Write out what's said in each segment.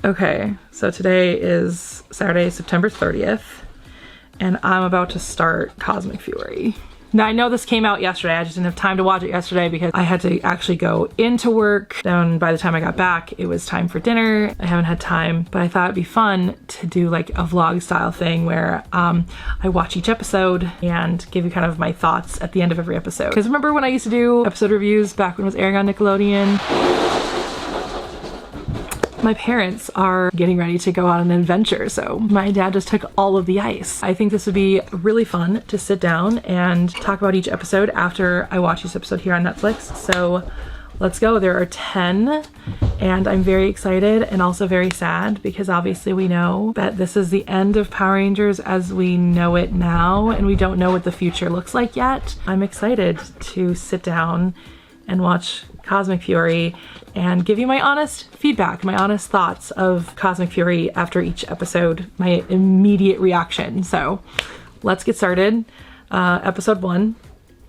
Okay, so today is Saturday, September 30th, and I'm about to start Cosmic Fury. Now I know this came out yesterday, I just didn't have time to watch it yesterday because I had to actually go into work. Then by the time I got back, it was time for dinner. I haven't had time, but I thought it'd be fun to do like a vlog style thing where I watch each episode and give you kind of my thoughts at the end of every episode. Because remember when I used to do episode reviews back when it was airing on Nickelodeon? My parents are getting ready to go on an adventure, so my dad just took all of the ice. I think this would be really fun to sit down and talk about each episode after I watch each episode here on Netflix. So let's go. There are 10 and I'm very excited and also very sad because obviously we know that this is the end of Power Rangers as we know it now and we don't know what the future looks like yet. I'm excited to sit down and watch Cosmic Fury and give you my honest feedback, my honest thoughts of Cosmic Fury after each episode, my immediate reaction. So let's get started. Episode 1,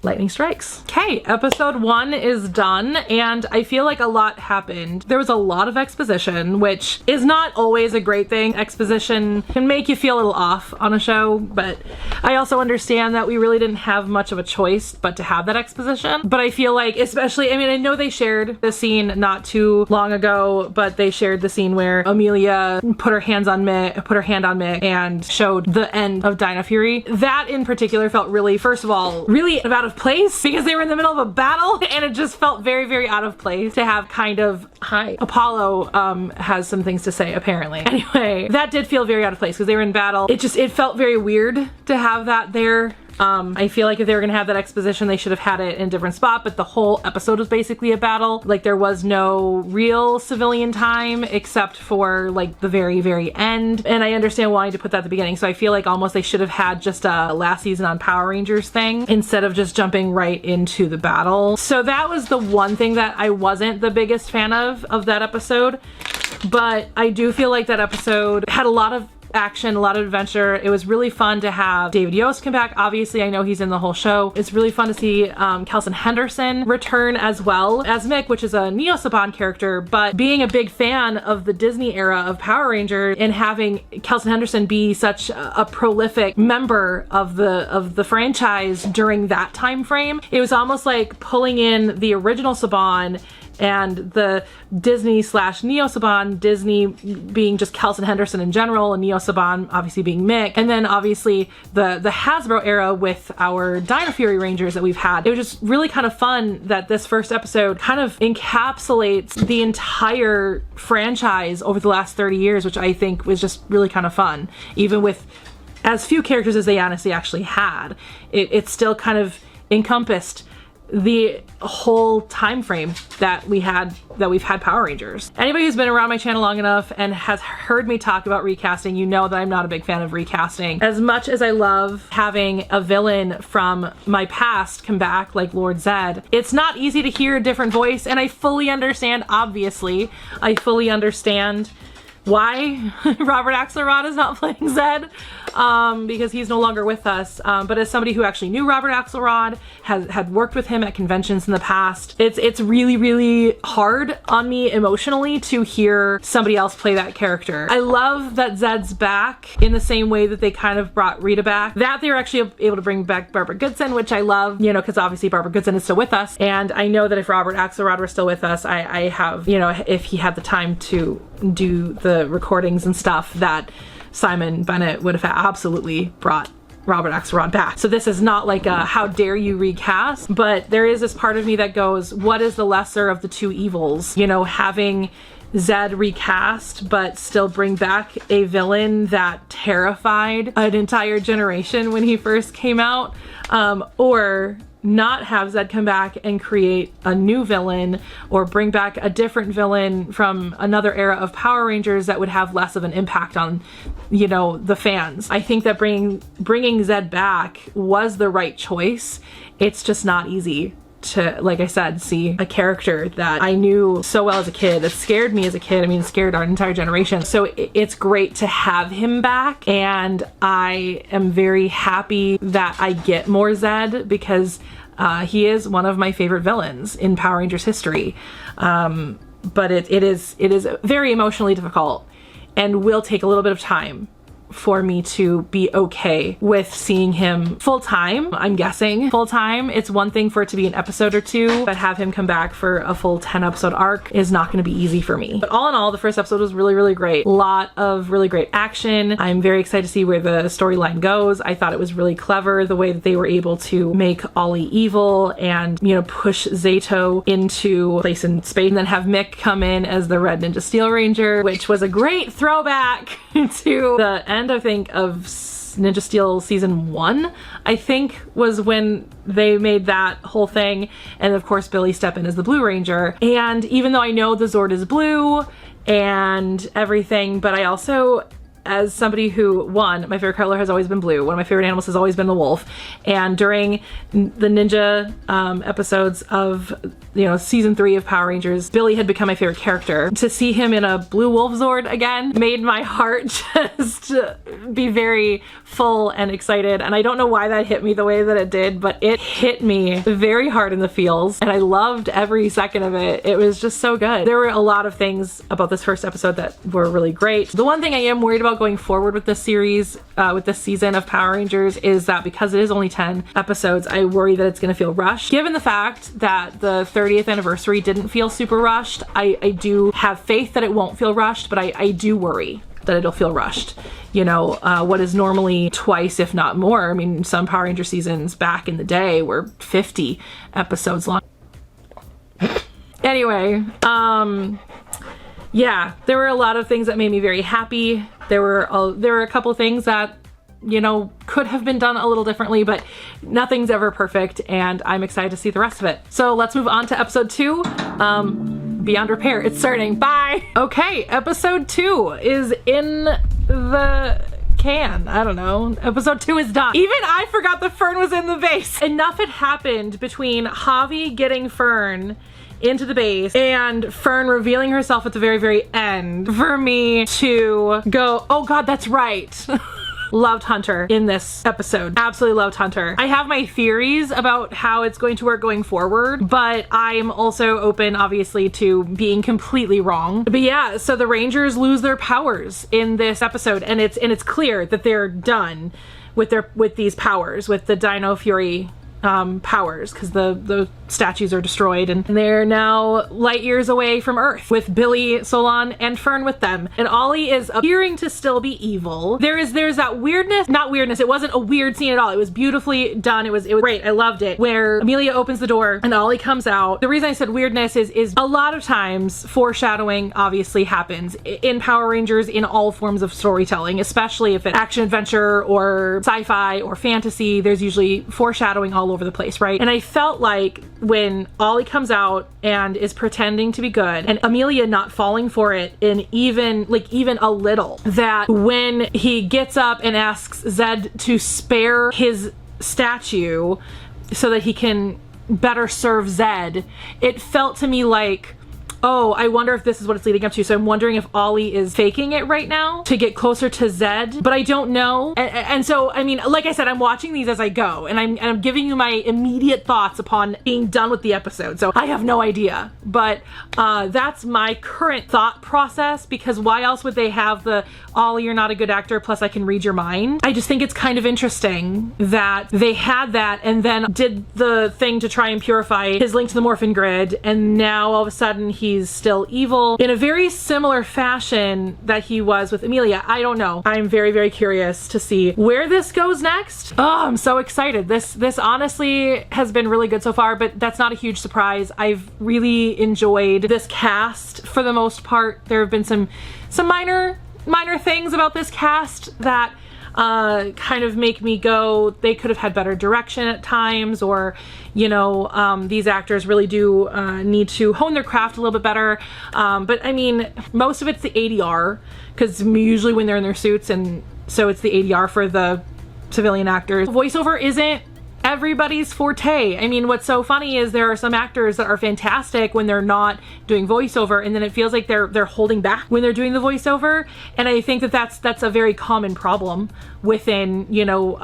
Lightning Strikes. Okay, episode 1 is done and I feel like a lot happened. There was a lot of exposition, which is not always a great thing. Exposition can make you feel a little off on a show, but I also understand that we really didn't have much of a choice but to have that exposition. But I feel like, especially, I mean, I know they shared the scene not too long ago, but they shared the scene where Amelia put her hand on Mick and showed the end of Dino Fury. That in particular felt really, first of all, really out of place because they were in the middle of a battle and it just felt very, very out of place to have kind of, hi, Apollo has some things to say apparently. Anyway, that did feel very out of place because they were in battle. It felt very weird to have that there. I feel like if they were gonna have that exposition, they should have had it in a different spot, but the whole episode was basically a battle. Like there was no real civilian time except for like the very, very end. And I understand wanting to put that at the beginning. So I feel like almost they should have had just a last season on Power Rangers thing instead of just jumping right into the battle. So that was the one thing that I wasn't the biggest fan of that episode. But I do feel like that episode had a lot of action, a lot of adventure. It was really fun to have David Yost come back. Obviously, I know he's in the whole show. It's really fun to see Kelson Henderson return as well as Mick, which is a Neo Saban character, but being a big fan of the Disney era of Power Rangers and having Kelson Henderson be such a prolific member of the franchise during that time frame, it was almost like pulling in the original Saban and the Disney / Neo Saban, Disney being just Kelson Henderson in general and Neo Saban obviously being Mick, and then obviously the Hasbro era with our Dino Fury Rangers that we've had. It was just really kind of fun that this first episode kind of encapsulates the entire franchise over the last 30 years, which I think was just really kind of fun. Even with as few characters as they honestly actually had, it still kind of encompassed the whole time frame that we've had Power Rangers. Anybody who's been around my channel long enough and has heard me talk about recasting, you know that I'm not a big fan of recasting. As much as I love having a villain from my past come back like Lord Zed, it's not easy to hear a different voice, and I fully understand, obviously, I fully understand why Robert Axelrod is not playing Zed, because he's no longer with us. But as somebody who actually knew Robert Axelrod, had worked with him at conventions in the past, it's really, really hard on me emotionally to hear somebody else play that character. I love that Zed's back in the same way that they kind of brought Rita back. That they were actually able to bring back Barbara Goodson, which I love, you know, because obviously Barbara Goodson is still with us. And I know that if Robert Axelrod were still with us, I have, you know, if he had the time to do the recordings and stuff, that Simon Bennett would have absolutely brought Robert Axelrod back. So this is not like a how dare you recast, but there is this part of me that goes, what is the lesser of the two evils? You know, having Zed recast but still bring back a villain that terrified an entire generation when he first came out, or not have Zed come back and create a new villain or bring back a different villain from another era of Power Rangers that would have less of an impact on, you know, the fans. I think that bringing Zed back was the right choice. It's just not easy to, like I said, see a character that I knew so well as a kid, that scared me as a kid. I mean, it scared our entire generation. So it's great to have him back, and I am very happy that I get more Zed because he is one of my favorite villains in Power Rangers history. But it is very emotionally difficult and will take a little bit of time for me to be okay with seeing him full-time. I'm guessing full-time. It's one thing for it to be an episode or two, but have him come back for a full 10 episode arc is not going to be easy for me. But all in all, the first episode was really, really great. A lot of really great action. I'm very excited to see where the storyline goes. I thought it was really clever the way that they were able to make Ollie evil and, you know, push Zato into place in space, and then have Mick come in as the Red Ninja Steel Ranger, which was a great throwback to the end, I think, of Ninja Steel season 1, I think, was when they made that whole thing. And of course Billy step in as the Blue Ranger. And even though I know the Zord is blue and everything, but I also, as somebody who, one, my favorite color has always been blue. One of my favorite animals has always been the wolf. And during the ninja episodes of, you know, season 3 of Power Rangers, Billy had become my favorite character. To see him in a blue wolf Zord again made my heart just be very full and excited. And I don't know why that hit me the way that it did, but it hit me very hard in the feels, and I loved every second of it. It was just so good. There were a lot of things about this first episode that were really great. The one thing I am worried about going forward with this series, with this season of Power Rangers, is that because it is only 10 episodes, I worry that it's going to feel rushed. Given the fact that the 30th anniversary didn't feel super rushed, I do have faith that it won't feel rushed, but I do worry that it'll feel rushed. You know, what is normally twice, if not more. I mean, some Power Ranger seasons back in the day were 50 episodes long. Anyway, yeah, there were a lot of things that made me very happy. There were a couple things that, you know, could have been done a little differently, but nothing's ever perfect, and I'm excited to see the rest of it. So let's move on to episode 2. Beyond Repair. It's starting. Bye! Okay, episode 2 is in the can. I don't know. Episode 2 is done. Even I forgot that Fern was in the base. Enough had happened between Javi getting Fern into the base and Fern revealing herself at the very, very end for me to go, oh god, that's right. Loved Hunter in this episode. Absolutely loved Hunter. I have my theories about how it's going to work going forward, but I'm also open, obviously, to being completely wrong. But yeah, so the Rangers lose their powers in this episode, and it's clear that they're done with these powers, with the Dino Fury powers, because the statues are destroyed and they're now light years away from Earth with Billy, Solon, and Fern with them. And Ollie is appearing to still be evil. There's that weirdness, not weirdness, it wasn't a weird scene at all. It was beautifully done. It was great. I loved it. Where Amelia opens the door and Ollie comes out. The reason I said weirdness is a lot of times foreshadowing obviously happens in Power Rangers in all forms of storytelling, especially if it's action adventure or sci-fi or fantasy. There's usually foreshadowing all over the place, right? And I felt like when Ollie comes out and is pretending to be good and Amelia not falling for it in even a little, that when he gets up and asks Zed to spare his statue so that he can better serve Zed, it felt to me like, oh, I wonder if this is what it's leading up to. So I'm wondering if Ollie is faking it right now to get closer to Zed, but I don't know. And so, I mean, like I said, I'm watching these as I go, and I'm giving you my immediate thoughts upon being done with the episode. So I have no idea, but that's my current thought process, because why else would they have the Ollie, you're not a good actor, plus I can read your mind? I just think it's kind of interesting that they had that and then did the thing to try and purify his link to the Morphin Grid, and now all of a sudden he's still evil in a very similar fashion that he was with Amelia. I don't know. I'm very, very curious to see where this goes next. Oh, I'm so excited. This honestly has been really good so far, but that's not a huge surprise. I've really enjoyed this cast for the most part. There have been some minor things about this cast that kind of make me go, they could have had better direction at times, or, you know, these actors really do need to hone their craft a little bit better. But I mean, most of it's the ADR, because usually when they're in their suits, and so it's the ADR for the civilian actors. Voiceover isn't everybody's forte. I mean, what's so funny is there are some actors that are fantastic when they're not doing voiceover, and then it feels like they're holding back when they're doing the voiceover. And I think that that's a very common problem within, you know,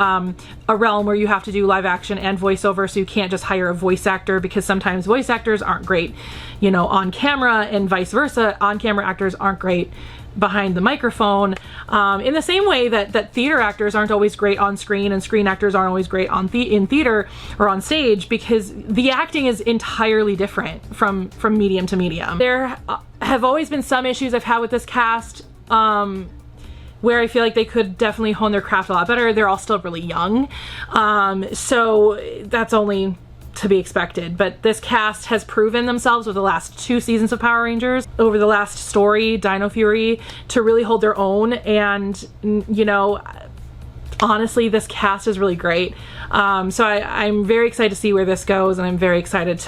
a realm where you have to do live action and voiceover, so you can't just hire a voice actor, because sometimes voice actors aren't great, you know, on camera, and vice versa. On camera actors aren't great behind the microphone, in the same way that theater actors aren't always great on screen, and screen actors aren't always great in theater or on stage, because the acting is entirely different from medium to medium. There have always been some issues I've had with this cast, where I feel like they could definitely hone their craft a lot better. They're all still really young, so that's only to be expected. But this cast has proven themselves with the last 2 seasons of Power Rangers, over the last story, Dino Fury, to really hold their own. And, you know, honestly, this cast is really great. So I'm very excited to see where this goes, and I'm very excited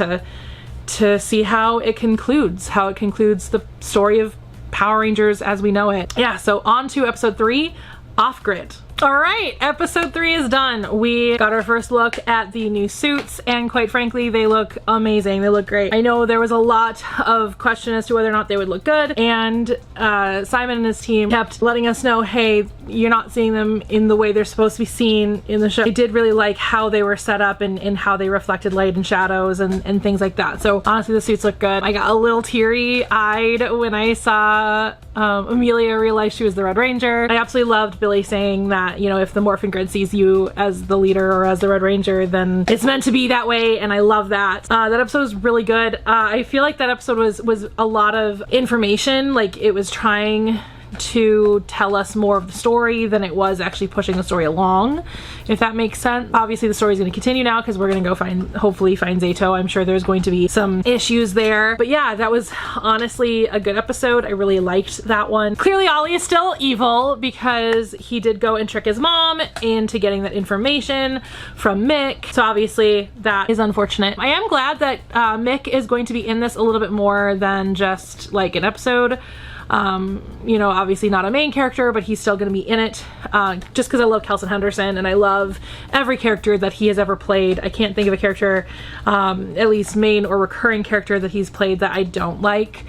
to see how it concludes the story of Power Rangers as we know it. Yeah, so on to episode 3, Off Grid. Alright, episode 3 is done. We got our first look at the new suits, and quite frankly, they look amazing. They look great. I know there was a lot of question as to whether or not they would look good, and Simon and his team kept letting us know, hey, you're not seeing them in the way they're supposed to be seen in the show. I did really like how they were set up and how they reflected light and shadows and things like that. So honestly, the suits look good. I got a little teary-eyed when I saw Amelia realize she was the Red Ranger. I absolutely loved Billy saying that, you know, if the morphin grid sees you as the leader or as the Red Ranger, then it's meant to be that way, and I love that. That episode was really good. I feel like that episode was a lot of information. Like, it was trying to tell us more of the story than it was actually pushing the story along, if that makes sense. Obviously the story is going to continue now, because we're going to go hopefully find Zato. I'm sure there's going to be some issues there, but yeah, that was honestly a good episode. I really liked that one. Clearly Ollie is still evil, because he did go and trick his mom into getting that information from Mick, so obviously that is unfortunate. I am glad that Mick is going to be in this a little bit more than just like an episode. You know, obviously not a main character, but he's still going to be in it, just because I love Kelson Henderson, and I love every character that he has ever played. I can't think of a character, at least main or recurring character, that he's played that I don't like.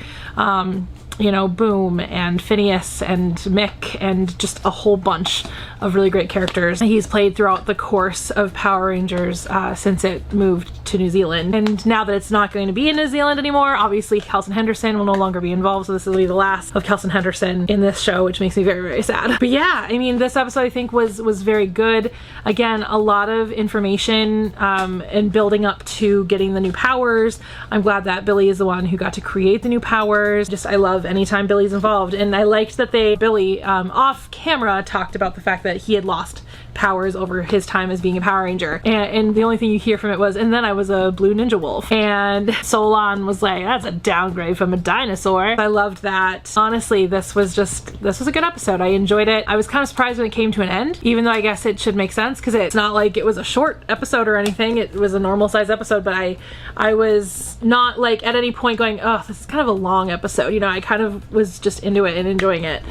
You know, Boom and Phineas and Mick and just a whole bunch of really great characters he's played throughout the course of Power Rangers since it moved to New Zealand. And now that it's not going to be in New Zealand anymore, obviously Kelson Henderson will no longer be involved, so this will be the last of Kelson Henderson in this show, which makes me very, very sad. But yeah, I mean, this episode I think was very good. Again, a lot of information and building up to getting the new powers. I'm glad that Billy is the one who got to create the new powers. Just, I love anytime Billy's involved, and I liked that Billy off camera talked about the fact that he had lost powers over his time as being a Power Ranger, and the only thing you hear from it was, and then I was a blue ninja wolf, and Solon was like, that's a downgrade from a dinosaur. I loved that. Honestly, this was a good episode. I enjoyed it. I was kind of surprised when it came to an end, even though I guess it should make sense, because it's not like it was a short episode or anything. It was a normal size episode, but I was not like at any point going, oh, this is kind of a long episode. You know, I kind of was just into it and enjoying it.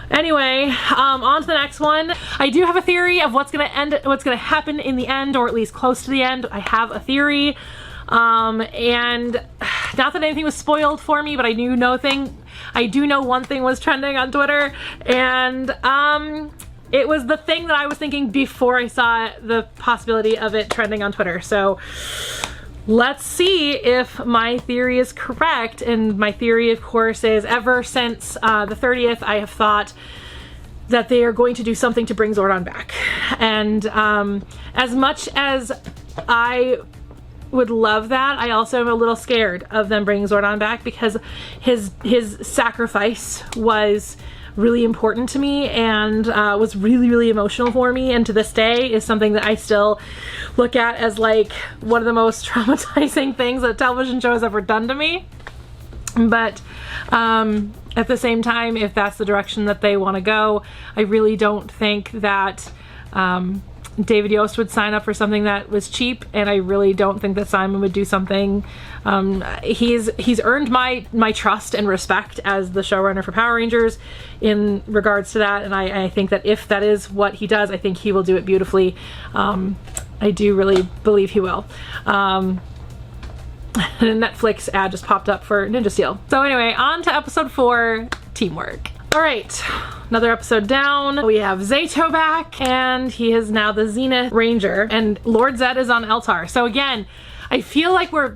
Anyway, on to the next one. I do have a theory of what's gonna happen in the end, or at least close to the end. I have a theory, and not that anything was spoiled for me, but I do know one thing was trending on Twitter, and it was the thing that I was thinking before I saw the possibility of it trending on Twitter. So let's see if my theory is correct. And my theory, of course, is ever since the 30th, I have thought that they are going to do something to bring Zordon back. And as much as I would love that, I also am a little scared of them bringing Zordon back, because his sacrifice was really important to me and was really, really emotional for me, and to this day is something that I still look at as like one of the most traumatizing things that a television show has ever done to me. But at the same time, if that's the direction that they want to go, I really don't think that David Yost would sign up for something that was cheap, and I really don't think that Simon would do something. He's earned my trust and respect as the showrunner for Power Rangers in regards to that, and I think that if that is what he does, I think he will do it beautifully. I do really believe he will. A Netflix ad just popped up for Ninja Steel. So anyway, on to episode 4, teamwork. All right, another episode down. We have Zato back, and he is now the Zenith Ranger, and Lord Zed is on Eltar. So again, I feel like we're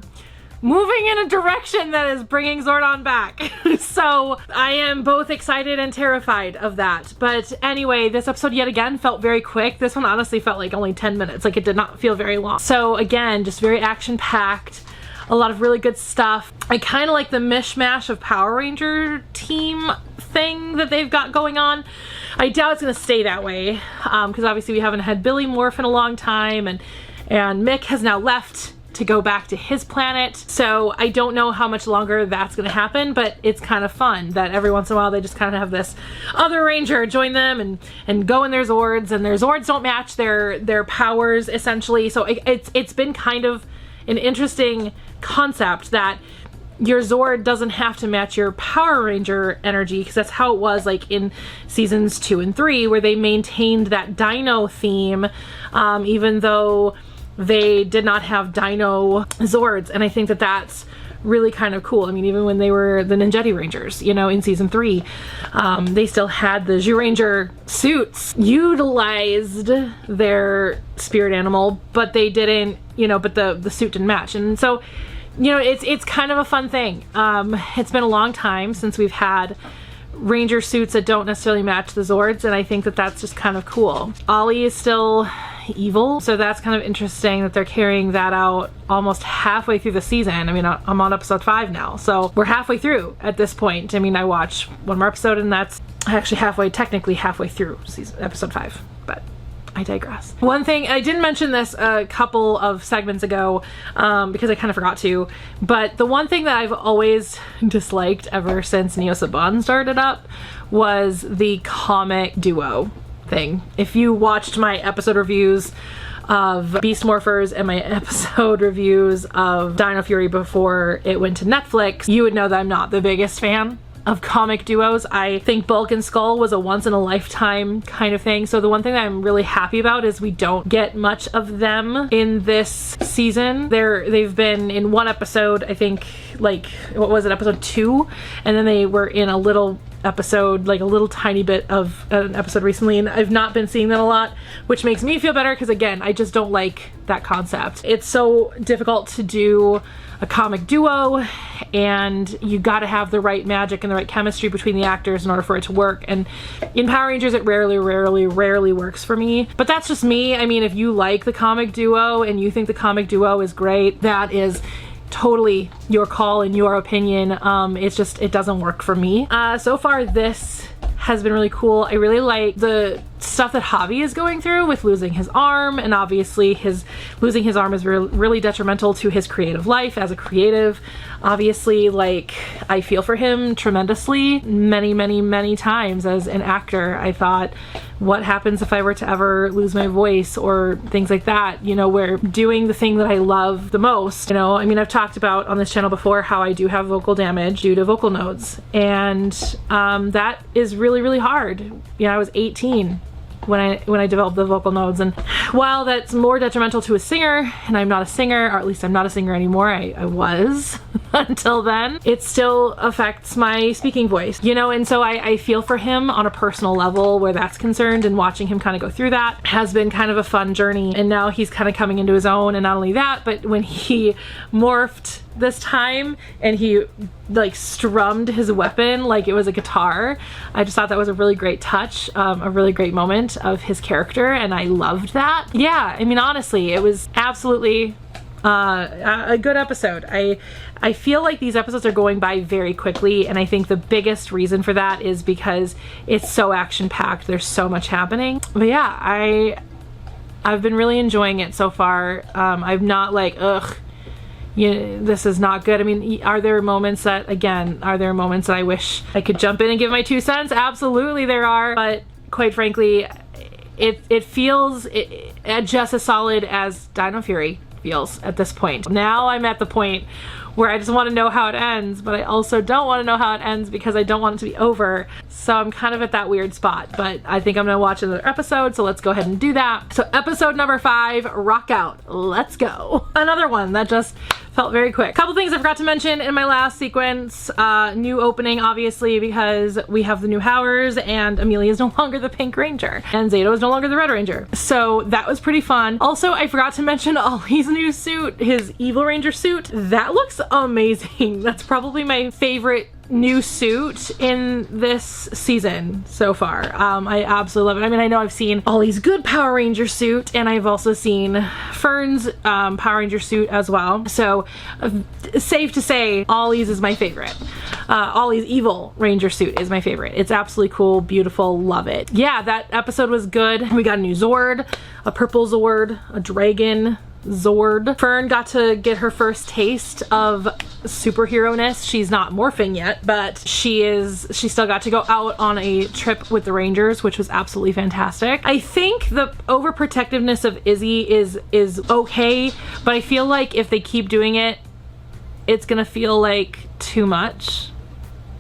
moving in a direction that is bringing Zordon back. So I am both excited and terrified of that. But anyway, this episode yet again felt very quick. This one honestly felt like only 10 minutes. Like, it did not feel very long. So again, just very action-packed. A lot of really good stuff. I kind of like the mishmash of Power Ranger team thing that they've got going on. I doubt it's gonna stay that way, because obviously we haven't had Billy morph in a long time, and Mick has now left to go back to his planet. So I don't know how much longer that's gonna happen, but it's kind of fun that every once in a while they just kind of have this other ranger join them and go in their Zords, and their Zords don't match their powers essentially. So it's been kind of an interesting concept that your Zord doesn't have to match your Power Ranger energy, because that's how it was like in seasons 2 and 3, where they maintained that dino theme, even though they did not have dino Zords. And I think that that's really kind of cool. I mean, even when they were the Ninjetti Rangers, you know, in season 3, they still had the Zyuranger suits, utilized their spirit animal, but they didn't, you know, but the suit didn't match. And so, you know, it's kind of a fun thing. It's been a long time since we've had Ranger suits that don't necessarily match the Zords, and I think that that's just kind of cool. Ollie is still evil, so that's kind of interesting that they're carrying that out almost halfway through the season. I mean, I'm on episode 5 now, so we're halfway through at this point. I mean, I watch one more episode, and that's actually technically halfway through episode 5, but I digress. One thing, I didn't mention this a couple of segments ago, because I kind of forgot to, but the one thing that I've always disliked ever since Neo Saban started up was the comic duo thing. If you watched my episode reviews of Beast Morphers and my episode reviews of Dino Fury before it went to Netflix, you would know that I'm not the biggest fan of comic duos. I think Bulk and Skull was a once in a lifetime kind of thing. So the one thing that I'm really happy about is we don't get much of them in this season. They've been in one episode, I think, like, what was it, episode 2? And then they were in a little episode, like a little tiny bit of an episode recently, and I've not been seeing them a lot, which makes me feel better, because again, I just don't like that concept. It's so difficult to do a comic duo, and you gotta have the right magic and the right chemistry between the actors in order for it to work. And in Power Rangers, it rarely works for me. But that's just me. I mean, if you like the comic duo and you think the comic duo is great, that is totally your call and your opinion. It's just, it doesn't work for me. So far, this has been really cool. I really like the stuff that Javi is going through with losing his arm, and obviously losing his arm is really detrimental to his creative life as a creative. Obviously, like, I feel for him tremendously. Many times as an actor, I thought, what happens if I were to ever lose my voice or things like that, you know, where doing the thing that I love the most, you know. I mean, I've talked about on this channel before how I do have vocal damage due to vocal nodes, and that is really hard. You know, I was 18 when I developed the vocal nodes, and while that's more detrimental to a singer, and I'm not a singer, or at least I'm not a singer anymore, I was until then, it still affects my speaking voice, you know. And so I feel for him on a personal level where that's concerned, and watching him kind of go through that has been kind of a fun journey. And now he's kind of coming into his own, and not only that, but when he morphed this time and he like strummed his weapon like it was a guitar, I just thought that was a really great touch, a really great moment of his character, and I loved that. Yeah, I mean, honestly, it was absolutely a good episode. I feel like these episodes are going by very quickly, and I think the biggest reason for that is because it's so action-packed. There's so much happening. But yeah, I've been really enjoying it so far. I'm not like, ugh, this is not good. I mean, are there moments that I wish I could jump in and give my 2 cents? Absolutely there are, but quite frankly, it feels just as solid as Dino Fury feels at this point. Now I'm at the point where I just want to know how it ends, but I also don't want to know how it ends because I don't want it to be over. So I'm kind of at that weird spot, but I think I'm gonna watch another episode, so let's go ahead and do that. So episode number 5, Rock Out. Let's go. Another one that just felt very quick. Couple things I forgot to mention in my last sequence. New opening, obviously, because we have the new Howers and Amelia is no longer the Pink Ranger and Zato is no longer the Red Ranger. So that was pretty fun. Also, I forgot to mention Ollie's new suit, his Evil Ranger suit. That looks amazing. That's probably my favorite new suit in this season so far. I absolutely love it. I mean, I know I've seen Ollie's good Power Ranger suit, and I've also seen Fern's Power Ranger suit as well. So safe to say Ollie's is my favorite. Ollie's Evil Ranger suit is my favorite. It's absolutely cool, beautiful, love it. Yeah, that episode was good. We got a new Zord, a purple Zord, a dragon Zord. Fern got to get her first taste of superhero-ness. She's not morphing yet, but she still got to go out on a trip with the Rangers, which was absolutely fantastic. I think the overprotectiveness of Izzy is okay, but I feel like if they keep doing it, it's gonna feel like too much,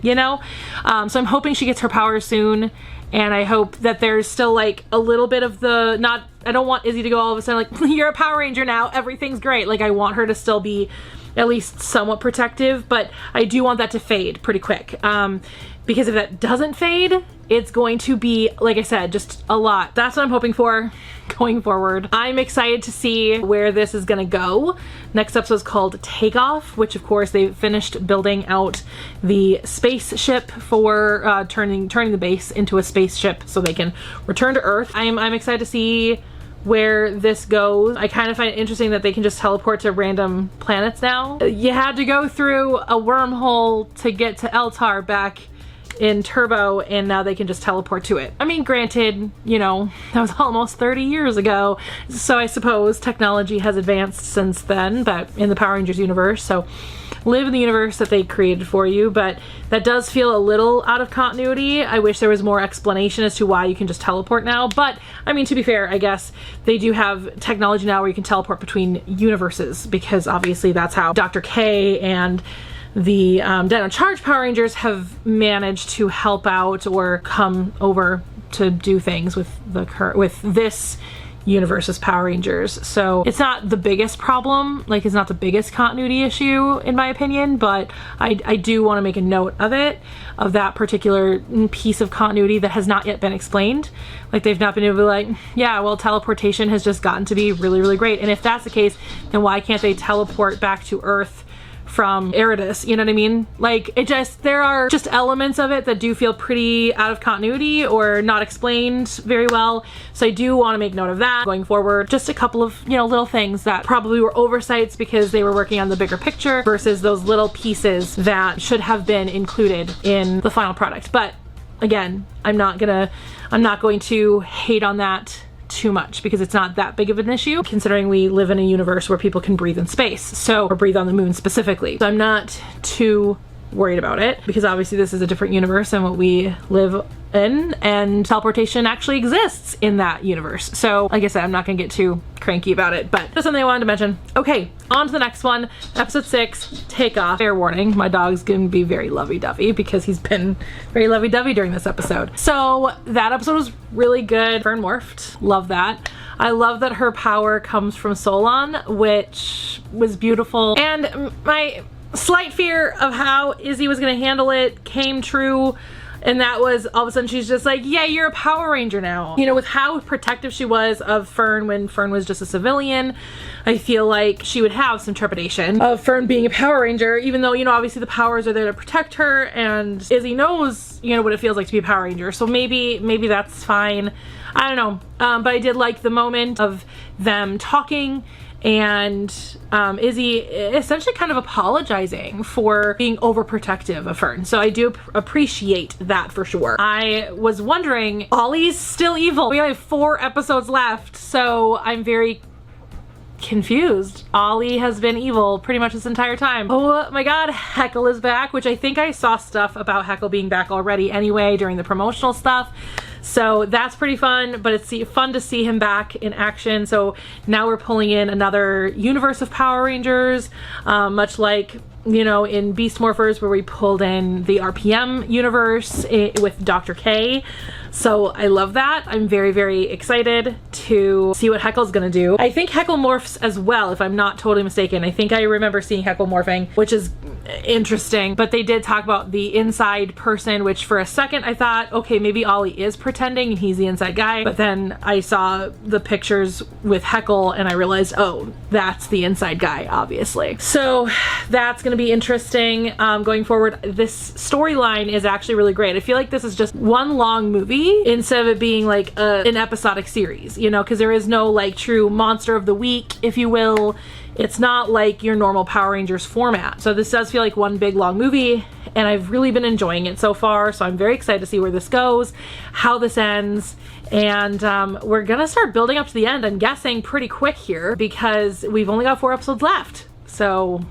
you know? So I'm hoping she gets her powers soon, and I hope that there's still like a little bit of the, I don't want Izzy to go all of a sudden like, you're a Power Ranger now, everything's great. Like, I want her to still be at least somewhat protective, but I do want that to fade pretty quick. Because if that doesn't fade, it's going to be, like I said, just a lot. That's what I'm hoping for going forward. I'm excited to see where this is gonna go. Next episode is called Takeoff, which of course they finished building out the spaceship for turning the base into a spaceship so they can return to Earth. I'm excited to see where this goes. I kind of find it interesting that they can just teleport to random planets now. You had to go through a wormhole to get to Eltar back in Turbo, and now they can just teleport to it. I mean, granted, you know, that was almost 30 years ago, so I suppose technology has advanced since then, but in the Power Rangers universe, so live in the universe that they created for you, but that does feel a little out of continuity. I wish there was more explanation as to why you can just teleport now, but I mean, to be fair, I guess they do have technology now where you can teleport between universes, because obviously that's how Dr. K and the Dino Charge Power Rangers have managed to help out or come over to do things with this universe's Power Rangers. So it's not the biggest problem, like it's not the biggest continuity issue in my opinion, but I do want to make a note of it, of that particular piece of continuity that has not yet been explained. Like, they've not been able to be like, yeah, well, teleportation has just gotten to be really, really great. And if that's the case, then why can't they teleport back to Earth from Eridus, you know what I mean? Like, there are just elements of it that do feel pretty out of continuity or not explained very well. So I do want to make note of that going forward. Just a couple of, you know, little things that probably were oversights because they were working on the bigger picture versus those little pieces that should have been included in the final product. But again, I'm not going to hate on that too much because it's not that big of an issue considering we live in a universe where people can breathe in space, or breathe on the moon specifically. So I'm not too worried about it because obviously this is a different universe than what we live in, and teleportation actually exists in that universe. So like I said, I'm not gonna get too cranky about it, but just something I wanted to mention. Okay, on to the next one, episode 6, Takeoff. Fair warning, my dog's gonna be very lovey-dovey because he's been very lovey-dovey during this episode. So that episode was really good. Fern morphed, love that. I love that her power comes from Solon, which was beautiful, and my slight fear of how Izzy was gonna handle it came true. And that was, all of a sudden she's just like, yeah, you're a Power Ranger now. You know, with how protective she was of Fern when Fern was just a civilian, I feel like she would have some trepidation of Fern being a Power Ranger, even though, you know, obviously the powers are there to protect her, and Izzy knows, you know, what it feels like to be a Power Ranger. So maybe that's fine. I don't know. But I did like the moment of them talking and Izzy essentially kind of apologizing for being overprotective of Fern. So I do appreciate that for sure. I was wondering, Ollie's still evil. We only have 4 episodes left, so I'm very confused. Ollie has been evil pretty much this entire time. Oh my god, Heckle is back, which I think I saw stuff about Heckle being back already anyway during the promotional stuff. So that's pretty fun, but it's fun to see him back in action. So now we're pulling in another universe of Power Rangers, much like you know, in Beast Morphers, where we pulled in the RPM universe with Dr. K. So I love that. I'm very, very excited to see what Heckle's gonna do. I think Heckle morphs as well, if I'm not totally mistaken. I think I remember seeing Heckle morphing, which is interesting. But they did talk about the inside person, which for a second I thought, okay, maybe Ollie is pretending and he's the inside guy. But then I saw the pictures with Heckle and I realized, oh, that's the inside guy, obviously. So that's gonna be interesting going forward. This storyline is actually really great. I feel like this is just one long movie instead of it being like an episodic series, you know, because there is no like true monster of the week, if you will. It's not like your normal Power Rangers format. So this does feel like one big long movie, and I've really been enjoying it so far. So I'm very excited to see where this goes, how this ends, and we're gonna start building up to the end, I'm guessing pretty quick here, because we've only got 4 episodes left. So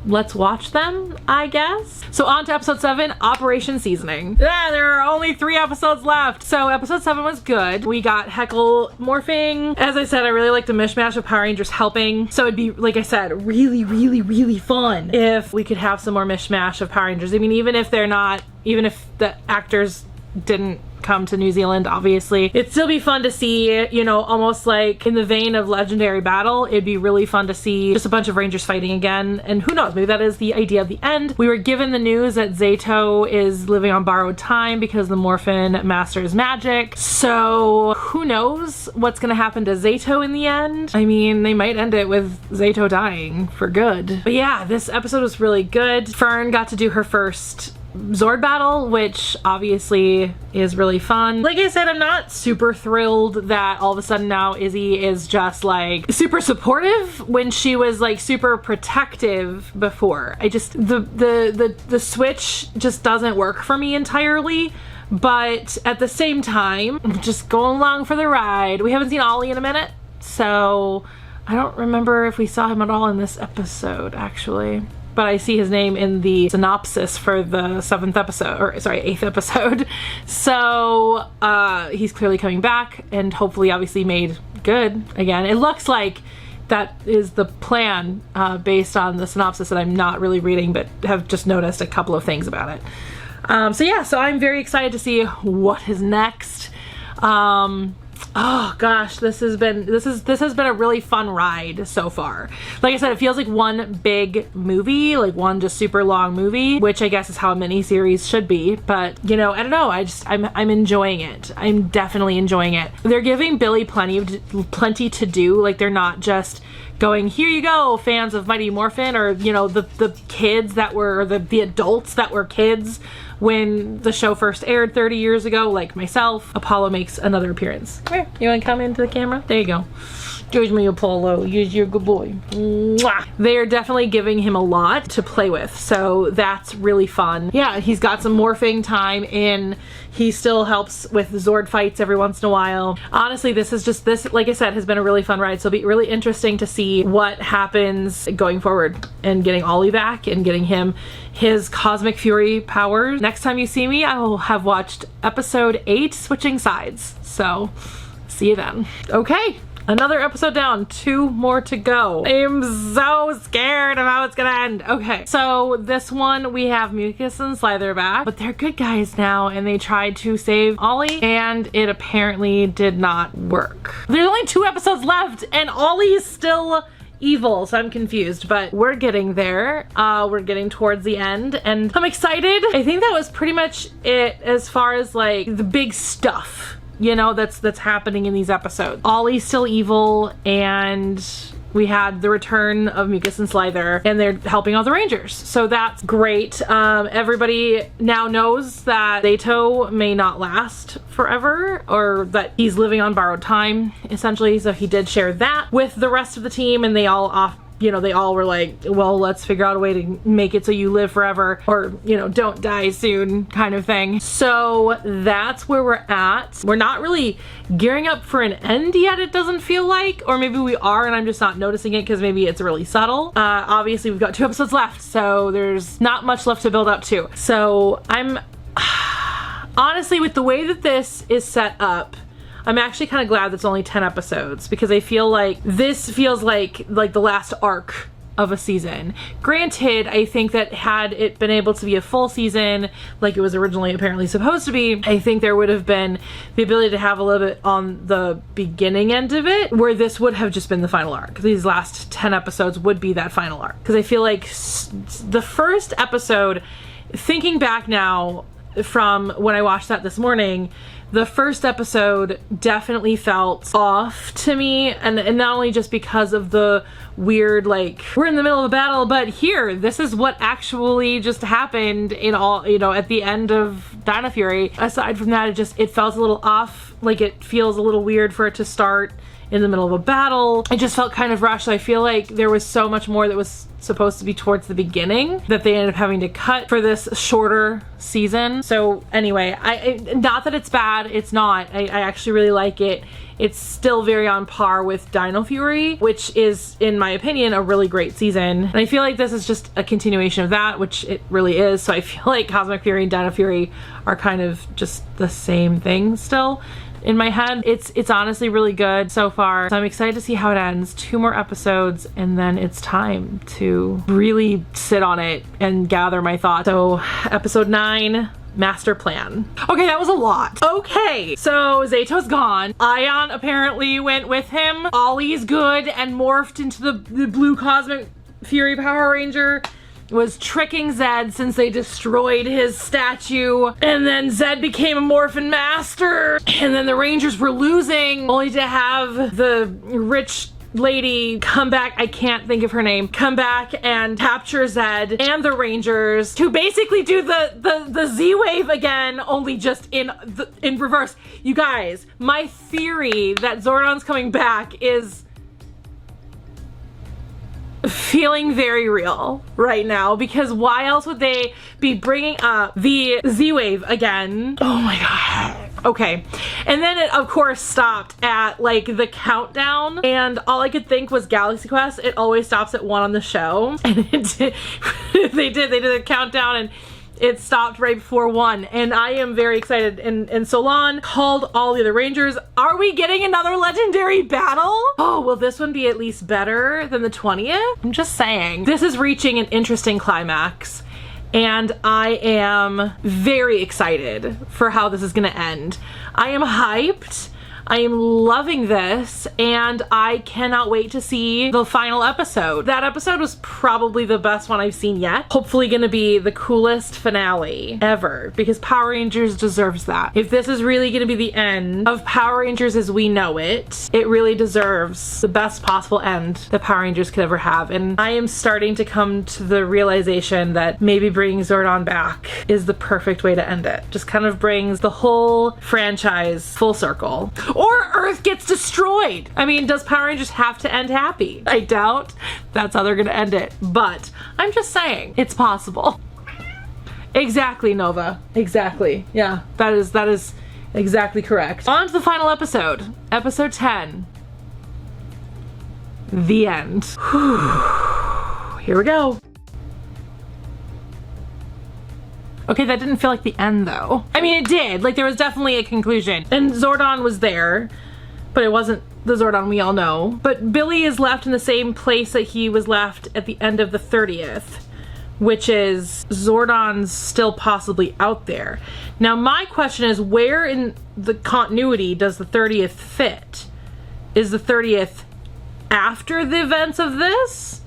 let's watch them, I guess. So on to episode 7, Operation Seasoning. Yeah, there are only 3 episodes left. So episode 7 was good. We got Heckle morphing. As I said, I really like the mishmash of Power Rangers helping. So it'd be, like I said, really, really, really fun if we could have some more mishmash of Power Rangers. I mean, even if the actors didn't come to New Zealand, obviously, it'd still be fun to see, you know, almost like in the vein of Legendary Battle. It'd be really fun to see just a bunch of Rangers fighting again, and who knows, maybe that is the idea of the end. We were given the news that Zato is living on borrowed time because the Morphin masters magic, so who knows what's gonna happen to Zato in the end. I mean, they might end it with Zato dying for good. But yeah, this episode was really good. Fern got to do her first Zord battle, which obviously is really fun. Like I said, I'm not super thrilled that all of a sudden now Izzy is just like super supportive when she was like super protective before. I just, the switch just doesn't work for me entirely. But at the same time, I'm just going along for the ride. We haven't seen Ollie in a minute, so I don't remember if we saw him at all in this episode, actually. But I see his name in the synopsis for the 7th episode, or sorry, 8th episode. So he's clearly coming back and hopefully obviously made good again. It looks like that is the plan based on the synopsis that I'm not really reading, but have just noticed a couple of things about it. So yeah, so I'm very excited to see what is next. Oh gosh, this has been a really fun ride so far. Like I said, it feels like one big movie, like one just super long movie, which I guess is how a mini-series should be. But you know, I don't know, I'm enjoying it. I'm definitely enjoying it. They're giving Billy plenty to do. Like, they're not just going, here you go, fans of Mighty Morphin, or you know, the kids that were, the adults that were kids when the show first aired 30 years ago, like myself. Apollo makes another appearance. Come here, you wanna come into the camera? There you go. Excuse me, Apollo, you're a good boy. Mwah. They are definitely giving him a lot to play with, so that's really fun. Yeah, he's got some morphing time in. He still helps with Zord fights every once in a while. Honestly, this, like I said, has been a really fun ride, so it'll be really interesting to see what happens going forward and getting Ollie back and getting him his Cosmic Fury powers. Next time you see me, I will have watched episode 8, Switching Sides. So, see you then. Okay. Another episode down, 2 more to go. I'm so scared of how it's gonna end. Okay, so this one we have Mucus and Slither back, but they're good guys now, and they tried to save Ollie, and it apparently did not work. There's only 2 episodes left, and Ollie is still evil, so I'm confused, but we're getting there. We're getting towards the end, and I'm excited. I think that was pretty much it as far as like the big stuff, you know, that's happening in these episodes. Ollie's still evil, and we had the return of Mucus and Slither, and they're helping all the Rangers, so that's great. Everybody now knows that Zato may not last forever, or that he's living on borrowed time, essentially, so he did share that with the rest of the team, and they all they all were like, well, let's figure out a way to make it so you live forever, or, you know, don't die soon kind of thing. So that's where we're at. We're not really gearing up for an end yet, it doesn't feel like, or maybe we are and I'm just not noticing it because maybe it's really subtle. Obviously we've got 2 episodes left, so there's not much left to build up to. So I'm honestly, with the way that this is set up, I'm actually kind of glad that's only 10 episodes, because I feel like this feels like the last arc of a season. Granted, I think that had it been able to be a full season like it was originally apparently supposed to be, I think there would have been the ability to have a little bit on the beginning end of it where this would have just been the final arc. These last 10 episodes would be that final arc. Because I feel like the first episode, thinking back now from when I watched that this morning, the first episode definitely felt off to me, and not only just because of the weird, like, we're in the middle of a battle, but here, this is what actually just happened in all, you know, at the end of Dino Fury. Aside from that, it felt a little off, like it feels a little weird for it to start in the middle of a battle. It just felt kind of rushed. I feel like there was so much more that was supposed to be towards the beginning that they ended up having to cut for this shorter season. So anyway, not that it's bad, it's not. I actually really like it. It's still very on par with Dino Fury, which is, in my opinion, a really great season. And I feel like this is just a continuation of that, which it really is. So I feel like Cosmic Fury and Dino Fury are kind of just the same thing still in my head. It's honestly really good so far. So I'm excited to see how it ends. 2 more episodes and then it's time to really sit on it and gather my thoughts. So episode 9, Master Plan. Okay, that was a lot. Okay, so Zeto's gone. Ion apparently went with him. Ollie's good and morphed into the blue Cosmic Fury Power Ranger. Was tricking Zed since they destroyed his statue, and then Zed became a Morphin Master, and then the Rangers were losing, only to have the rich lady come back, I can't think of her name, come back and capture Zed and the Rangers to basically do the Z-Wave again, only just in reverse. You guys, my theory that Zordon's coming back is feeling very real right now, because why else would they be bringing up the Z-Wave again? Oh my god. Okay, and then it of course stopped at like the countdown, and all I could think was Galaxy Quest. It always stops at 1 on the show, and it did, they did a countdown and it stopped right before 1, and I am very excited. And Solon called all the other Rangers. Are we getting another legendary battle? Oh, will this one be at least better than the 20th? I'm just saying. This is reaching an interesting climax, and I am very excited for how this is gonna end. I am hyped. I am loving this, and I cannot wait to see the final episode. That episode was probably the best one I've seen yet. Hopefully gonna be the coolest finale ever, because Power Rangers deserves that. If this is really gonna be the end of Power Rangers as we know it, it really deserves the best possible end that Power Rangers could ever have. And I am starting to come to the realization that maybe bringing Zordon back is the perfect way to end it. Just kind of brings the whole franchise full circle. Or Earth gets destroyed. I mean, does Power Rangers have to end happy? I doubt that's how they're gonna end it, but I'm just saying, it's possible. Exactly, Nova. Exactly. Yeah, that is exactly correct. On to the final episode. Episode 10. The end. Whew. Here we go. Okay, that didn't feel like the end though. I mean, it did. Like, there was definitely a conclusion. And Zordon was there, but it wasn't the Zordon we all know. But Billy is left in the same place that he was left at the end of the 30th, which is Zordon's still possibly out there. Now, my question is, where in the continuity does the 30th fit? Is the 30th after the events of this?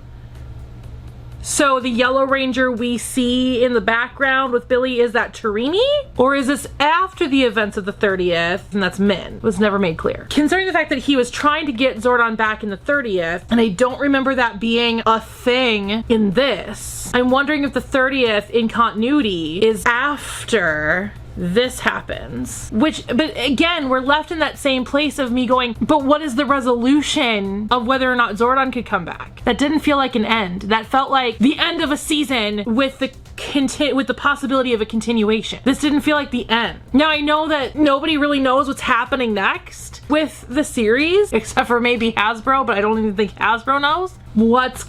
So the Yellow Ranger we see in the background with Billy, is that Tarini? Or is this after the events of the 30th, and that's Min? It was never made clear. Considering the fact that he was trying to get Zordon back in the 30th, and I don't remember that being a thing in this, I'm wondering if the 30th in continuity is after this happens. But again, we're left in that same place of me going, but what is the resolution of whether or not Zordon could come back? That didn't feel like an end. That felt like the end of a season with the possibility of a continuation. This didn't feel like the end. Now, I know that nobody really knows what's happening next with the series, except for maybe Hasbro, but I don't even think Hasbro knows. What?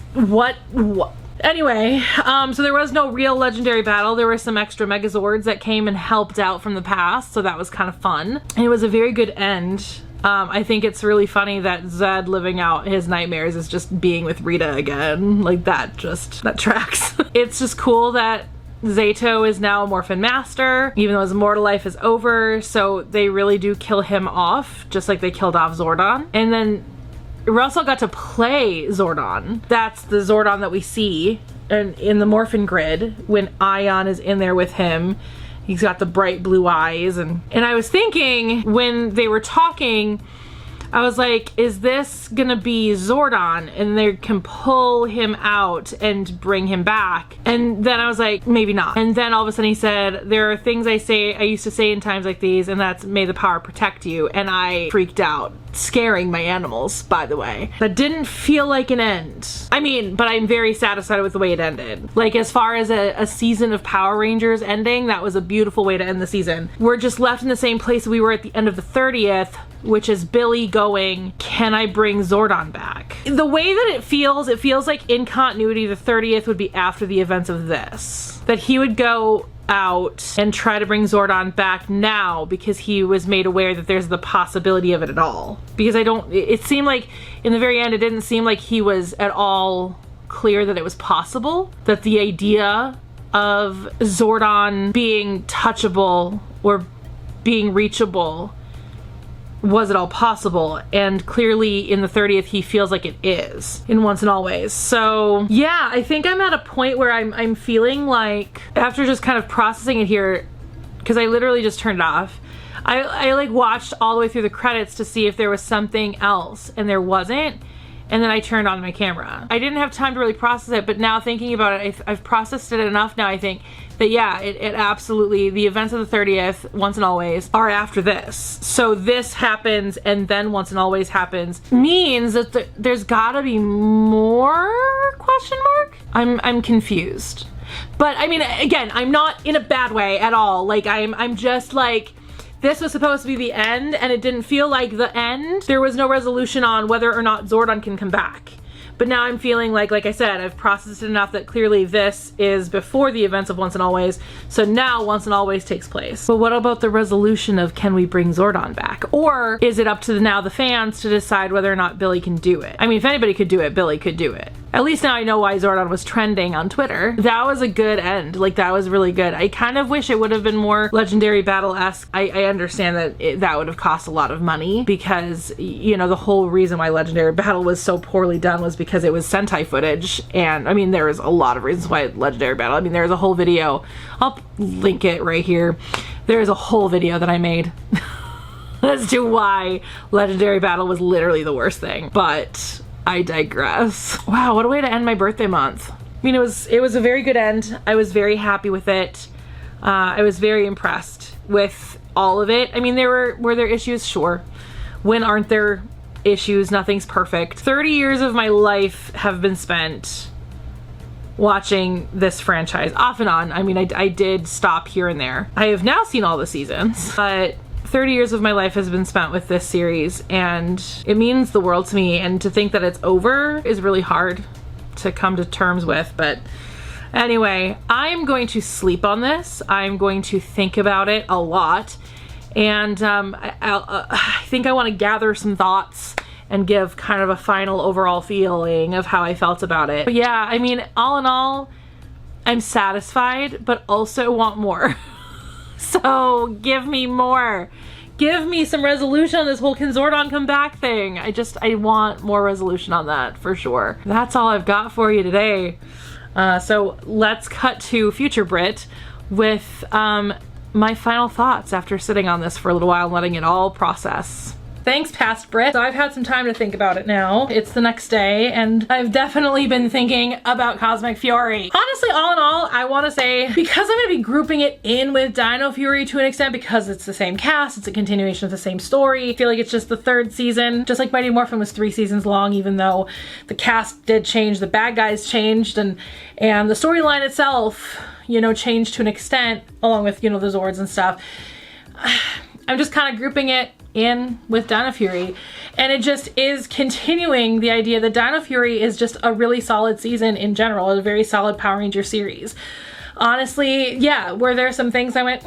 Anyway, so there was no real legendary battle. There were some extra Megazords that came and helped out from the past, so that was kind of fun. And it was a very good end I think it's really funny that Zed living out his nightmares is just being with Rita again. Like that tracks. It's just cool that Zato is now a Morphin Master, even though his immortal life is over, so they really do kill him off, just like they killed off Zordon. And then Russell got to play Zordon. That's the Zordon that we see in the Morphin grid when Ion is in there with him. He's got the bright blue eyes, and I was thinking when they were talking, I was like, is this gonna be Zordon and they can pull him out and bring him back? And then I was like, maybe not. And then all of a sudden he said, there are things I used to say in times like these, and that's may the power protect you. And I freaked out, scaring my animals, by the way. That didn't feel like an end. I mean, but I'm very satisfied with the way it ended. Like, as far as a season of Power Rangers ending, that was a beautiful way to end the season. We're just left in the same place we were at the end of the 30th, which is Billy going, can I bring Zordon back? The way that it feels like in continuity, the 30th would be after the events of this. That he would go out and try to bring Zordon back now because he was made aware that there's the possibility of it at all. Because it seemed like in the very end, it didn't seem like he was at all clear that it was possible, that the idea of Zordon being touchable or being reachable was it all possible, and clearly in the 30th he feels like it is in Once and Always. So yeah, I think I'm at a point where I'm feeling like, after just kind of processing it here, because I literally just turned it off, I like watched all the way through the credits to see if there was something else, and there wasn't. And then I turned on my camera. I didn't have time to really process it, but now thinking about it, I've processed it enough now, I think, that yeah, it absolutely, the events of the 30th, Once and Always, are after this. So this happens, and then Once and Always happens, means that there's gotta be more, question mark? I'm confused. But I mean, again, I'm not in a bad way at all. Like, I'm just like, this was supposed to be the end, and it didn't feel like the end. There was no resolution on whether or not Zordon can come back. But now I'm feeling like I said, I've processed it enough that clearly this is before the events of Once and Always, so now Once and Always takes place. But what about the resolution of, can we bring Zordon back? Or is it up to the fans to decide whether or not Billy can do it? I mean, if anybody could do it, Billy could do it. At least now I know why Zordon was trending on Twitter. That was a good end. Like, that was really good. I kind of wish it would have been more Legendary Battle-esque. I understand that that would have cost a lot of money because, you know, the whole reason why Legendary Battle was so poorly done was because it was Sentai footage. And, I mean, there was a lot of reasons why Legendary Battle. I mean, there's a whole video. I'll link it right here. There's a whole video that I made as to why Legendary Battle was literally the worst thing. But I digress. Wow, what a way to end my birthday month. I mean, it was a very good end. I was very happy with it. I was very impressed with all of it. I mean, were there issues? Sure. When aren't there issues? Nothing's perfect. 30 years of my life have been spent watching this franchise off and on. I mean, I did stop here and there. I have now seen all the seasons, but 30 years of my life has been spent with this series, and it means the world to me, and to think that it's over is really hard to come to terms with. But anyway, I'm going to sleep on this. I'm going to think about it a lot, and I think I want to gather some thoughts and give kind of a final overall feeling of how I felt about it. But yeah, I mean, all in all, I'm satisfied, but also want more. So give me more. Give me some resolution on this whole can Zordon come back thing. I want more resolution on that for sure. That's all I've got for you today. So let's cut to future Brit with my final thoughts after sitting on this for a little while and letting it all process. Thanks, past Brit. So I've had some time to think about it now. It's the next day, and I've definitely been thinking about Cosmic Fury. Honestly, all in all, I want to say, because I'm going to be grouping it in with Dino Fury to an extent, because it's the same cast, it's a continuation of the same story. I feel like it's just the 3rd season. Just like Mighty Morphin was 3 seasons long, even though the cast did change, the bad guys changed, and the storyline itself, you know, changed to an extent, along with, you know, the Zords and stuff. I'm just kind of grouping it in with Dino Fury, and it just is continuing the idea that Dino Fury is just a really solid season in general, a very solid Power Ranger series. Honestly, yeah, were there some things I went,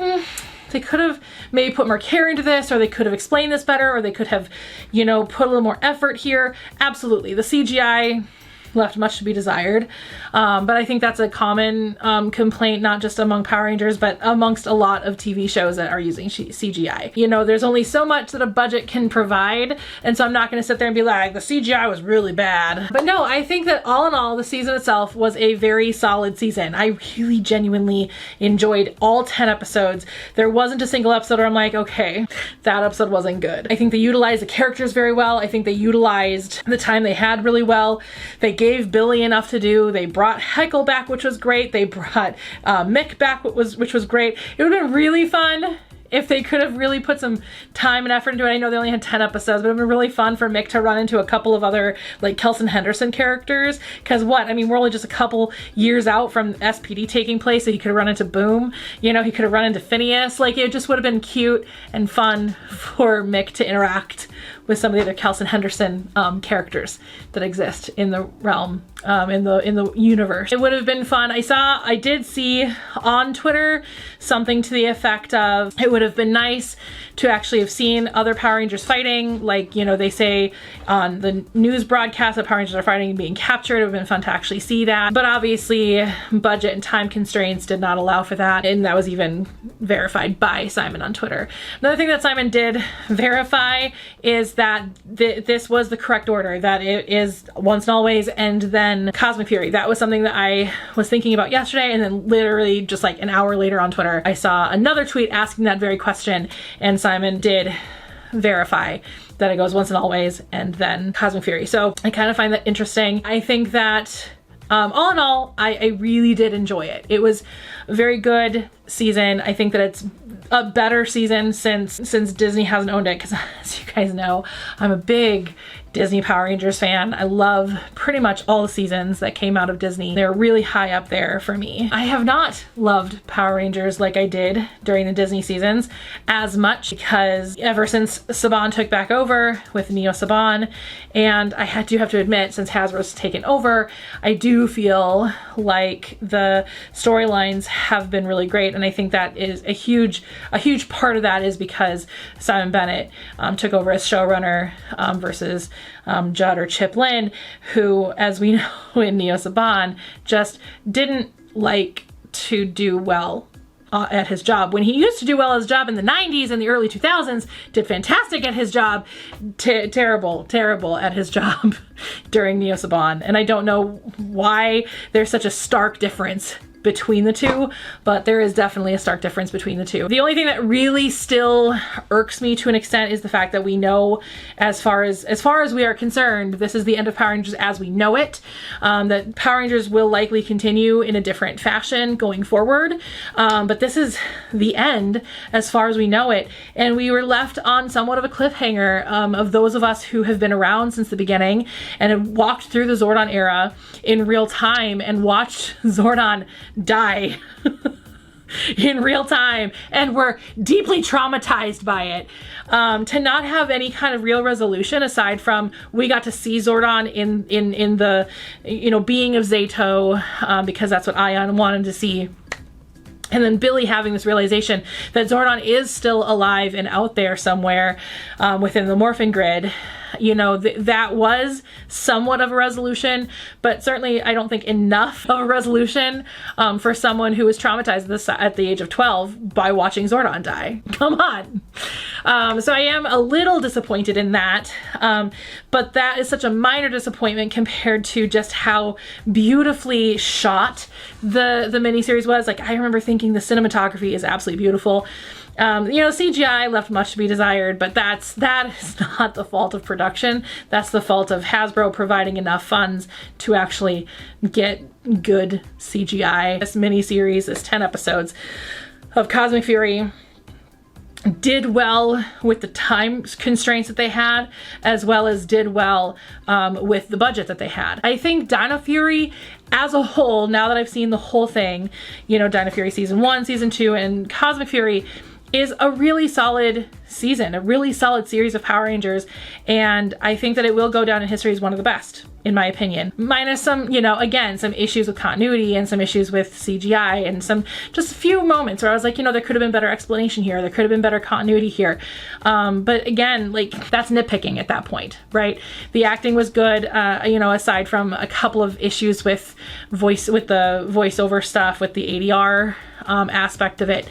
they they could have maybe put more care into this, or they could have explained this better, or they could have, you know, put a little more effort here. Absolutely. The CGI left much to be desired. But I think that's a common complaint, not just among Power Rangers, but amongst a lot of TV shows that are using CGI. You know, there's only so much that a budget can provide, and so I'm not going to sit there and be like, the CGI was really bad. But no, I think that all in all, the season itself was a very solid season. I really genuinely enjoyed all 10 episodes. There wasn't a single episode where I'm like, okay, that episode wasn't good. I think they utilized the characters very well. I think they utilized the time they had really well. They gave Billy enough to do. They brought Heckle back, which was great. They brought Mick back, which was great. It would have been really fun if they could have really put some time and effort into it. I know they only had 10 episodes, but it would have been really fun for Mick to run into a couple of other, like, Kelson Henderson characters. Because what? I mean, we're only just a couple years out from SPD taking place, so he could have run into Boom. You know, he could have run into Phineas. Like, it just would have been cute and fun for Mick to interact with some of the other Kelson Henderson characters that exist in the realm, in the universe. It would have been fun. I did see on Twitter something to the effect of, it would have been nice to actually have seen other Power Rangers fighting. Like, you know, they say on the news broadcast that Power Rangers are fighting and being captured. It would have been fun to actually see that. But obviously, budget and time constraints did not allow for that. And that was even verified by Simon on Twitter. Another thing that Simon did verify is that this was the correct order, that it is Once and Always and then Cosmic Fury. That was something that I was thinking about yesterday, and then literally just like an hour later on Twitter, I saw another tweet asking that very question, and Simon did verify that it goes Once and Always and then Cosmic Fury. So I kind of find that interesting. I think that all in all, I really did enjoy it. It was a very good season. I think that it's a better season since Disney hasn't owned it, because as you guys know, I'm a big Disney Power Rangers fan. I love pretty much all the seasons that came out of Disney. They're really high up there for me. I have not loved Power Rangers like I did during the Disney seasons as much, because ever since Saban took back over with Neo Saban, and I do have to admit, since Hasbro's taken over, I do feel like the storylines have been really great, and I think that is a huge part of that is because Simon Bennett took over as showrunner versus Judd or Chip Lynn, who, as we know in Neo Saban, just didn't like to do well at his job. When he used to do well at his job in the 90s and the early 2000s, did fantastic at his job, terrible at his job during Neo Saban. And I don't know why there's such a stark difference between the two, but there is definitely a stark difference between the two. The only thing that really still irks me to an extent is the fact that we know, as far as we are concerned, this is the end of Power Rangers as we know it. That Power Rangers will likely continue in a different fashion going forward, but this is the end as far as we know it, and we were left on somewhat of a cliffhanger of those of us who have been around since the beginning and have walked through the Zordon era in real time and watched Zordon die in real time, and we're deeply traumatized by it. To not have any kind of real resolution aside from we got to see Zordon in the, you know, being of Zato, because that's what Ion wanted to see. And then Billy having this realization that Zordon is still alive and out there somewhere within the Morphin Grid. You know, that was somewhat of a resolution, but certainly I don't think enough of a resolution for someone who was traumatized at the age of 12 by watching Zordon die. Come on. So I am a little disappointed in that, but that is such a minor disappointment compared to just how beautifully shot the miniseries was. Like, I remember thinking the cinematography is absolutely beautiful. You know, CGI left much to be desired, but that is not the fault of production. That's the fault of Hasbro providing enough funds to actually get good CGI. This miniseries, this 10 episodes of Cosmic Fury, did well with the time constraints that they had, as well as did well with the budget that they had. I think Dino Fury as a whole, now that I've seen the whole thing, you know, Dino Fury season 1, season 2, and Cosmic Fury, is a really solid season, a really solid series of Power Rangers, and I think that it will go down in history as one of the best, in my opinion. Minus some, you know, again, some issues with continuity and some issues with CGI and some, just a few moments where I was like, you know, there could have been better explanation here, there could have been better continuity here. But again, like, that's nitpicking at that point, right? The acting was good, you know, aside from a couple of issues with the voiceover stuff, with the ADR aspect of it.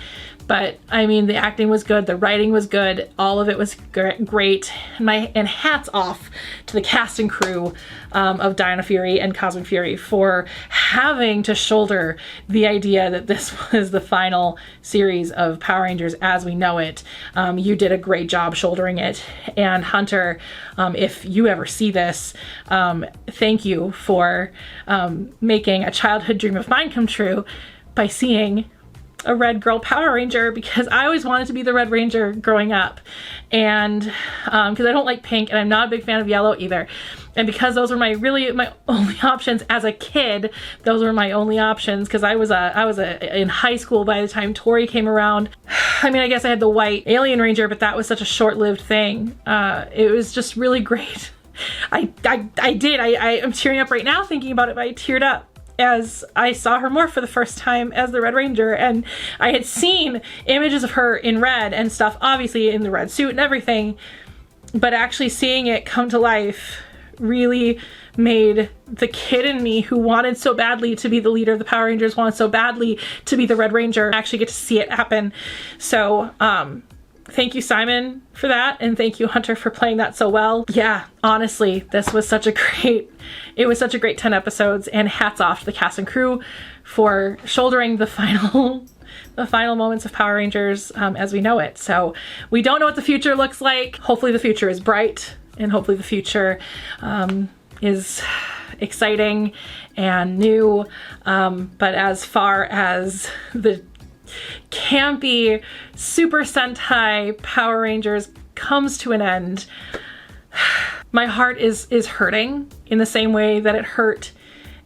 But I mean, the acting was good, the writing was good, all of it was great. And hats off to the cast and crew of Diana Fury and Cosmic Fury for having to shoulder the idea that this was the final series of Power Rangers as we know it. You did a great job shouldering it. And Hunter, if you ever see this, thank you for making a childhood dream of mine come true by seeing a red girl Power Ranger, because I always wanted to be the Red Ranger growing up, and because I don't like pink and I'm not a big fan of yellow either, and because those were my only options as a kid. Those were my only options because I was in high school by the time Tori came around. I mean, I guess I had the white Alien Ranger, but that was such a short-lived thing. It was just really great. I'm tearing up right now thinking about it, but I teared up as I saw her morph for the first time as the Red Ranger, and I had seen images of her in red and stuff, obviously in the red suit and everything, but actually seeing it come to life really made the kid in me who wanted so badly to be the leader of the Power Rangers, wanted so badly to be the Red Ranger, actually get to see it happen. So thank you, Simon, for that, and thank you, Hunter, for playing that so well. Yeah, honestly, this was such a great 10 episodes, and hats off to the cast and crew for shouldering the final moments of Power Rangers as we know it. So we don't know what the future looks like. Hopefully the future is bright, and hopefully the future is exciting and new. But as far as the campy Super Sentai Power Rangers comes to an end, my heart is hurting in the same way that it hurt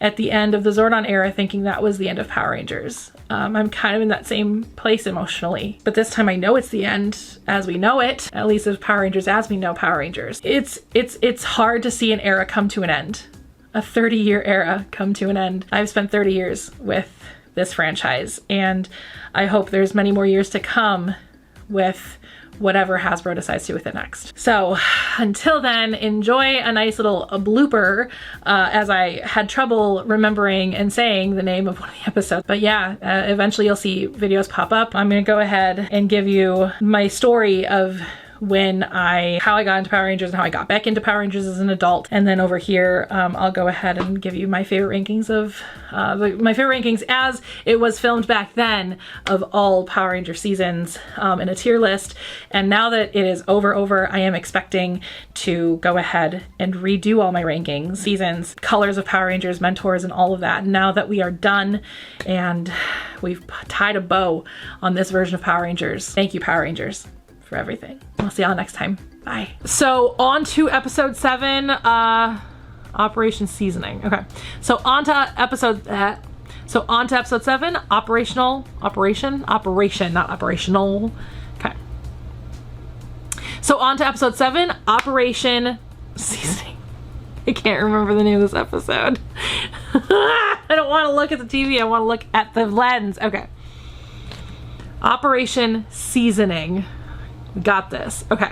at the end of the Zordon era, thinking that was the end of Power Rangers. I'm kind of in that same place emotionally, but this time I know it's the end as we know it, at least of Power Rangers as we know Power Rangers. It's hard to see an era come to an end, a 30-year era come to an end. I've spent 30 years with this franchise, and I hope there's many more years to come with whatever Hasbro decides to with it next. So until then, enjoy a nice little blooper as I had trouble remembering and saying the name of one of the episodes. But yeah, eventually you'll see videos pop up. I'm gonna go ahead and give you my story of how I got into Power Rangers and how I got back into Power Rangers as an adult. And then over here, I'll go ahead and give you my favorite rankings of, my favorite rankings as it was filmed back then of all Power Ranger seasons in a tier list. And now that it is over, I am expecting to go ahead and redo all my rankings, seasons, colors of Power Rangers, mentors, and all of that. Now that we are done and we've tied a bow on this version of Power Rangers. Thank you, Power Rangers, for everything. I'll see y'all next time. Bye. So on to episode 7, Operation Seasoning. Okay, so on to episode 7, Operation, not operational. Okay. So on to episode 7, Operation Seasoning. I can't remember the name of this episode. I don't want to look at the TV, I want to look at the lens. Okay. Operation Seasoning. Got this. Okay.